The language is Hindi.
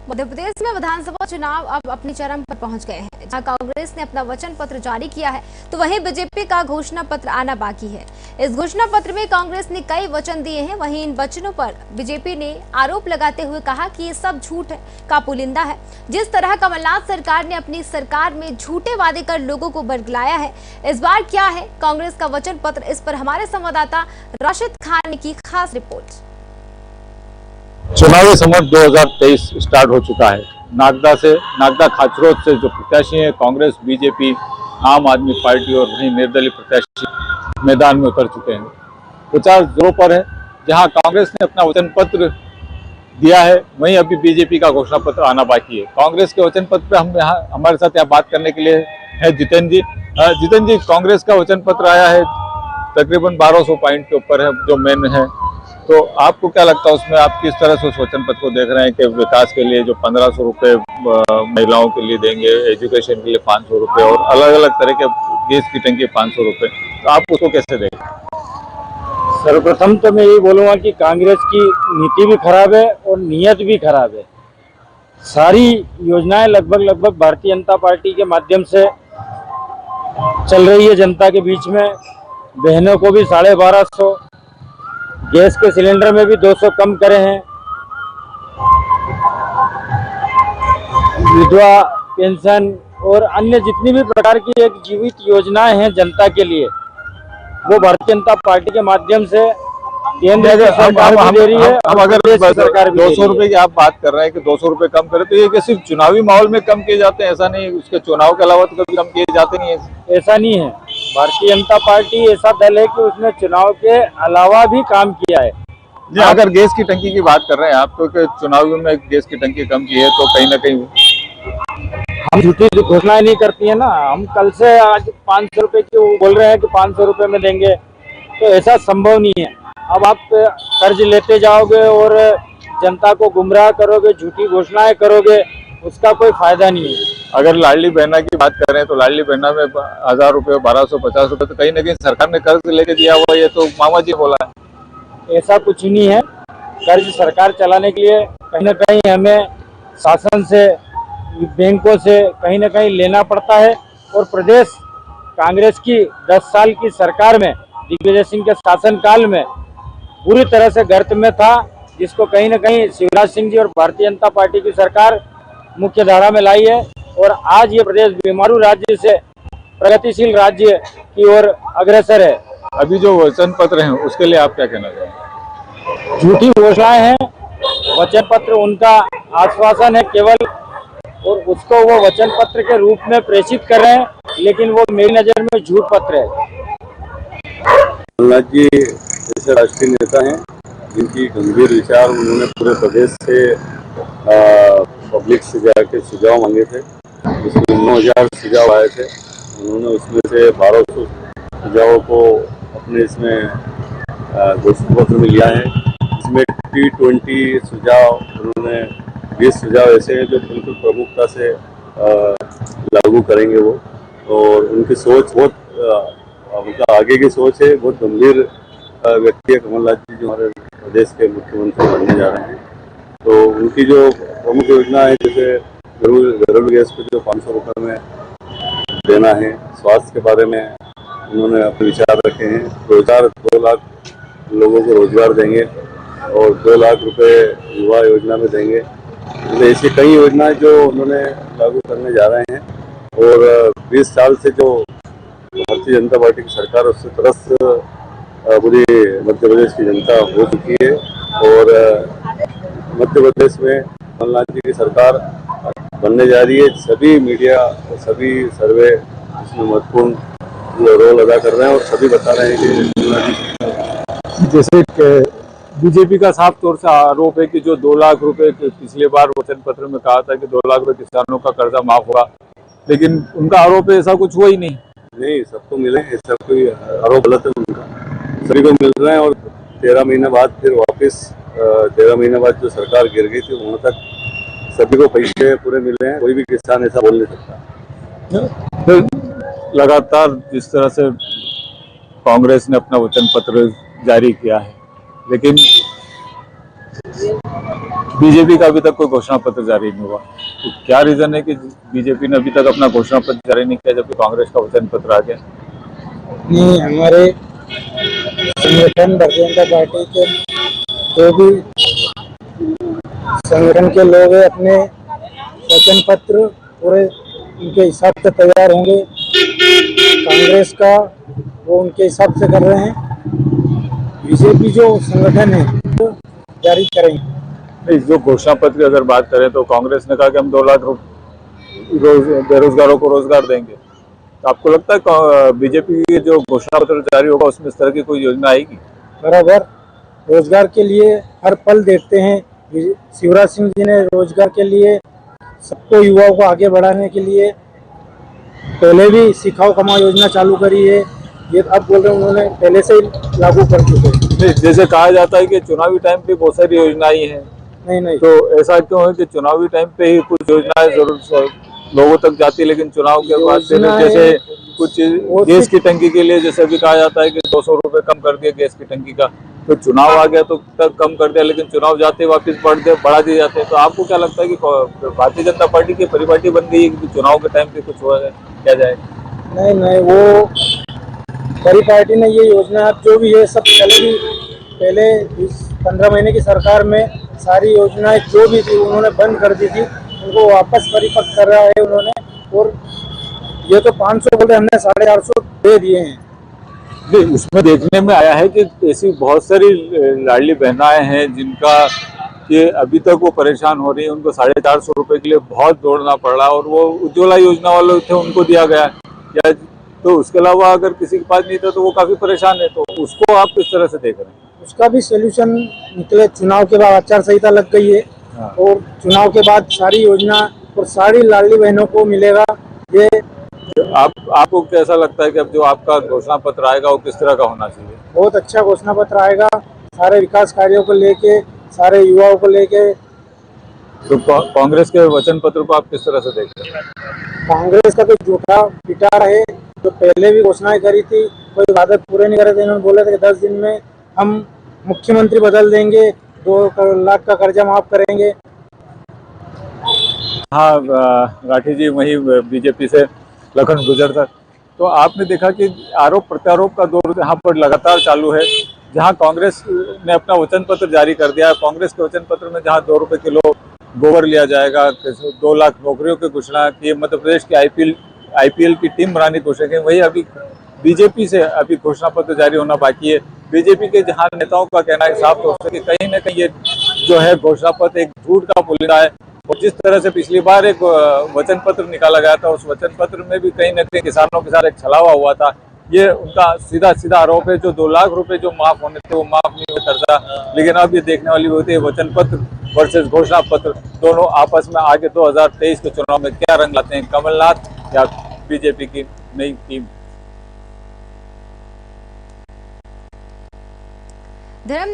मध्य प्रदेश में विधानसभा चुनाव अब अपने चरम पर पहुंच गए हैं। जहां कांग्रेस ने अपना वचन पत्र जारी किया है तो वहीं बीजेपी का घोषणा पत्र आना बाकी है। इस घोषणा पत्र में कांग्रेस ने कई वचन दिए हैं, वहीं इन वचनों पर बीजेपी ने आरोप लगाते हुए कहा कि ये सब झूठ का पुलिंदा है। जिस तरह कमलनाथ सरकार ने अपनी सरकार में झूठे वादे कर लोगों को बरगलाया है, इस बार क्या है कांग्रेस का वचन पत्र, इस पर हमारे संवाददाता राशिद खान की खास रिपोर्ट। चुनावी समर 2023 स्टार्ट हो चुका है। नागदा खाचरोद से जो प्रत्याशी हैं कांग्रेस, बीजेपी, आम आदमी पार्टी और वहीं निर्दलीय प्रत्याशी मैदान में उतर चुके हैं। प्रचार जोरों पर है। जहां कांग्रेस ने अपना वचन पत्र दिया है, वहीं अभी बीजेपी का घोषणा पत्र आना बाकी है। कांग्रेस के वचन पत्र पे हम यहाँ हमारे साथ यहाँ बात करने के लिए है जितेंद्र जी। जितेंद्र जी, कांग्रेस का वचन पत्र आया है, तकरीबन 1200 पॉइंट के ऊपर है जो मेन है, तो आपको क्या लगता है उसमें आप किस तरह से उस वचन पत्र को देख रहे हैं कि विकास के लिए जो 1500 रुपए महिलाओं के लिए देंगे, एजुकेशन के लिए 500 रुपए और अलग अलग तरह के गैस की टंकी 500 रुपए, तो आप उसको कैसे देखें? सर्वप्रथम तो मैं यही बोलूँगा कि कांग्रेस की नीति भी खराब है और नीयत भी खराब है। सारी योजनाएं लगभग भारतीय जनता पार्टी के माध्यम से चल रही है जनता के बीच में। बहनों को भी 1250, गैस के सिलेंडर में भी 200 कम करे हैं, विधवा पेंशन और अन्य जितनी भी प्रकार की एक जीवित योजनाएं हैं जनता के लिए, वो भारतीय जनता पार्टी के माध्यम से केंद्र सरकार भी दे रही है। अब अगर सरकार 200 रुपए की आप बात कर रहे हैं कि 200 रुपए कम करे, तो ये सिर्फ चुनावी माहौल में कम किए जाते हैं, ऐसा नहीं, उसके चुनाव के अलावा तो कभी कम किए जाते नहीं है। ऐसा नहीं है। भारतीय जनता पार्टी ऐसा दल है कि उसने चुनाव के अलावा भी काम किया है। अगर गैस की टंकी की बात कर रहे हैं आप, तो चुनावी में गैस की टंकी कम की है, तो कहीं ना कहीं हम झूठी घोषणाएं नहीं करती है ना। हम कल से आज 500 रुपए की बोल रहे हैं कि 500 रुपए में देंगे, तो ऐसा संभव नहीं है। अब आप कर्ज लेते जाओगे और जनता को गुमराह करोगे, झूठी घोषणाएं करोगे, उसका कोई फायदा नहीं है। अगर लाडली बहना की बात करें तो लाडली बहना में 1000 रुपए, 1250 रुपए, तो कहीं ना कहीं सरकार ने कर्ज लेके दिया हुआ, ये तो मामा जी बोला है। ऐसा कुछ नहीं है। कर्ज सरकार चलाने के लिए कहीं ना कहीं हमें शासन से, बैंकों से कहीं ना कहीं लेना पड़ता है। और प्रदेश कांग्रेस की 10 साल की सरकार में, दिग्विजय सिंह के शासनकाल में पूरी तरह से गर्त में था, जिसको कहीं ना कहीं शिवराज सिंह जी और भारतीय जनता पार्टी की सरकार मुख्य धारा में लाई है। और आज ये प्रदेश बीमारू राज्य से प्रगतिशील राज्य की ओर अग्रसर है। अभी जो वचन पत्र हैं उसके लिए आप क्या कहना चाहेंगे? झूठी घोषणाएं हैं, वचन पत्र उनका आश्वासन है केवल, और उसको वो वचन पत्र के रूप में प्रेषित कर रहे हैं, लेकिन वो मेरी नजर में झूठ पत्र है। कमलनाथ जी जैसे राष्ट्रीय नेता हैं, जिनकी गंभीर विचार, उन्होंने पूरे प्रदेश से पब्लिक से जाके सुझाव मांगे थे, उसमें 9000 सुझाव आए थे। उन्होंने उसमें से 1200 सुझावों को अपने इसमें घोषणा पत्र में लिया है। इसमें T20 सुझाव, उन्होंने 20 सुझाव ऐसे हैं जो बिल्कुल प्रमुखता से लागू करेंगे वो। और उनकी सोच बहुत मतलब आगे की सोच है, बहुत गंभीर व्यक्ति है कमलनाथ जी, जो हमारे प्रदेश के मुख्यमंत्री बनने जा रहे हैं। तो उनकी जो प्रमुख योजना है, जैसे घरेलू गैस को जो 500 रुपये में देना है, स्वास्थ्य के बारे में उन्होंने अपने विचार रखे हैं। 2 लाख लोगों को रोजगार देंगे और 2 लाख रुपए युवा योजना में देंगे। तो ऐसी कई योजनाएं जो उन्होंने लागू करने जा रहे हैं। और 20 साल से जो भारतीय जनता पार्टी की सरकार, उससे त्रस्त पूरी मध्य प्रदेश की जनता हो चुकी है। और मध्य प्रदेश में कमलनाथ जी की सरकार बनने जा रही है। सभी मीडिया और सभी सर्वे इसमें महत्वपूर्ण रोल अदा कर रहे हैं और सभी बता रहे हैं कि जैसे बीजेपी का साफ तौर से आरोप है कि जो 2 लाख रुपए पिछले बार वचन पत्र में कहा था कि 2 लाख रुपए किसानों का कर्जा माफ होगा, लेकिन उनका आरोप है ऐसा कुछ हुआ ही नहीं। नहीं, सबको मिले, ऐसा कोई आरोप गलत है उनका, सभी को मिल रहे हैं। और 13 महीने बाद फिर वापस 13 महीने बाद जो सरकार गिर गई थी, वहाँ तक सभी को पैसे पूरे मिले हैं। कोई भी किसान ऐसा बोल नहीं सकता। लगातार जिस तरह से कांग्रेस ने अपना वचन पत्र जारी किया है, लेकिन बीजेपी का अभी तक कोई घोषणा पत्र जारी नहीं हुआ, तो क्या रीजन है कि बीजेपी ने अभी तक अपना घोषणा पत्र जारी नहीं किया जबकि कांग्रेस का वचन पत्र आ गया? नहीं, हमारे संगठन भारतीय जनता पार्टी के जो भी संगठन के लोग हैं अपने वचन पत्र पूरे उनके हिसाब से तैयार होंगे। कांग्रेस का वो उनके हिसाब से कर रहे हैं। बीजेपी जो संगठन है वो जारी करेंगे। जो घोषणा पत्र की अगर बात करें तो कांग्रेस ने कहा कि हम 2 लाख बेरोजगारों को रोजगार देंगे, तो आपको लगता है बीजेपी की जो घोषणा पत्र जारी होगा उसमें इस तरह की कोई योजना आएगी? बराबर रोजगार के लिए हर पल देखते हैं। शिवराज सिंह जी ने रोजगार के लिए सबको युवाओं को आगे बढ़ाने के लिए पहले भी सिखाओ कमाओ योजना चालू करी है। ये अब बोल रहे हैं उन्होंने पहले से ही लागू कर चुके हैं। जैसे कहा जाता है कि चुनावी टाइम पे बहुत सारी योजनाएं हैं, नहीं तो ऐसा क्यों है कि चुनावी टाइम पे ही कुछ योजनाएं जरूर लोगों तक जाती है लेकिन चुनाव के बाद फिर जैसे कुछ गैस की टंकी के लिए जैसे अभी कहा जाता है कि 200 रुपए कम कर दिया गैस की टंकी का, तो चुनाव आ गया तो तक कम कर दिया लेकिन चुनाव जाते वापस बढ़ा दिए जाते हैं। तो आपको क्या लगता है कि भारतीय जनता पार्टी की परिपाटी बन गई है कि चुनाव के टाइम पे कुछ हुआ क्या जाए? नहीं, वो परिपाटी ने ये योजना जो भी है सब चलेगी। पहले 15 महीने की सरकार में सारी योजनाएं जो भी थी उन्होंने बंद कर दी थी, उनको वापस परिपक्व कर रहा है उन्होंने। और ये तो 500 बोले हमने 450 दे दिए हैं। नहीं, उसमें देखने में आया है कि ऐसी बहुत सारी लाडली बहनाएं हैं जिनका कि अभी तक वो परेशान हो रही है, उनको 450 रुपए के लिए बहुत दौड़ना पड़ रहा है और वो उज्ज्वला योजना वाले थे उनको दिया गया या तो उसके अलावा अगर किसी के पास नहीं था तो वो काफी परेशान है, तो उसको आप किस तरह से देख रहे हैं? उसका भी सोल्यूशन निकले। चुनाव के बाद आचार संहिता लग गई है और चुनाव के बाद सारी योजना और सारी लाडली बहनों को मिलेगा। ये आपको कैसा लगता है कि अब जो आपका घोषणा पत्र आएगा वो किस तरह का होना चाहिए? बहुत अच्छा घोषणा पत्र आएगा, सारे विकास कार्यों को लेके, सारे युवाओं को लेके। तो कांग्रेस के वचन पत्र को आप किस तरह से देखते हैं? कांग्रेस का तो झूठा पिटारा है। जो पहले भी घोषणाएं करी थी कोई वादे पूरे नहीं करे थे। इन्होंने बोले थे कि 10 दिन में हम मुख्यमंत्री बदल देंगे, 2 लाख का कर्जा माफ करेंगे। हाँ राठी जी, वही बीजेपी से लखन गुजर तक तो आपने देखा कि आरोप प्रत्यारोप का दौर यहाँ पर लगातार चालू है। जहाँ कांग्रेस ने अपना वचन पत्र जारी कर दिया है, कांग्रेस के वचन पत्र में जहाँ 2 रुपए किलो गोबर लिया जाएगा, 2 लाख नौकरियों की घोषणा की, मध्य प्रदेश की आईपीएल की टीम बनाने की घोषणा की, वही अभी बीजेपी से अभी घोषणा पत्र जारी होना बाकी है। बीजेपी के जहाँ नेताओं का कहना है साफ तौर से कि कहीं ना कहीं ये जो है घोषणा पत्र एक झूठ का पुलिंदा है और जिस तरह से पिछली बार एक वचन पत्र निकाला गया था उस वचन पत्र में भी कहीं ना कहीं किसानों के साथ एक छलावा हुआ था। ये उनका सीधा आरोप है। जो 2 लाख रुपए जो माफ होने थे वो माफ नहीं हुए कर्जा, लेकिन अब ये देखने वाली होती है वचन पत्र वर्सेस घोषणा पत्र, दोनों आपस में आगे 2023 के चुनाव में क्या रंग लाते हैं, कमलनाथ या बीजेपी की नई टीम। धर्म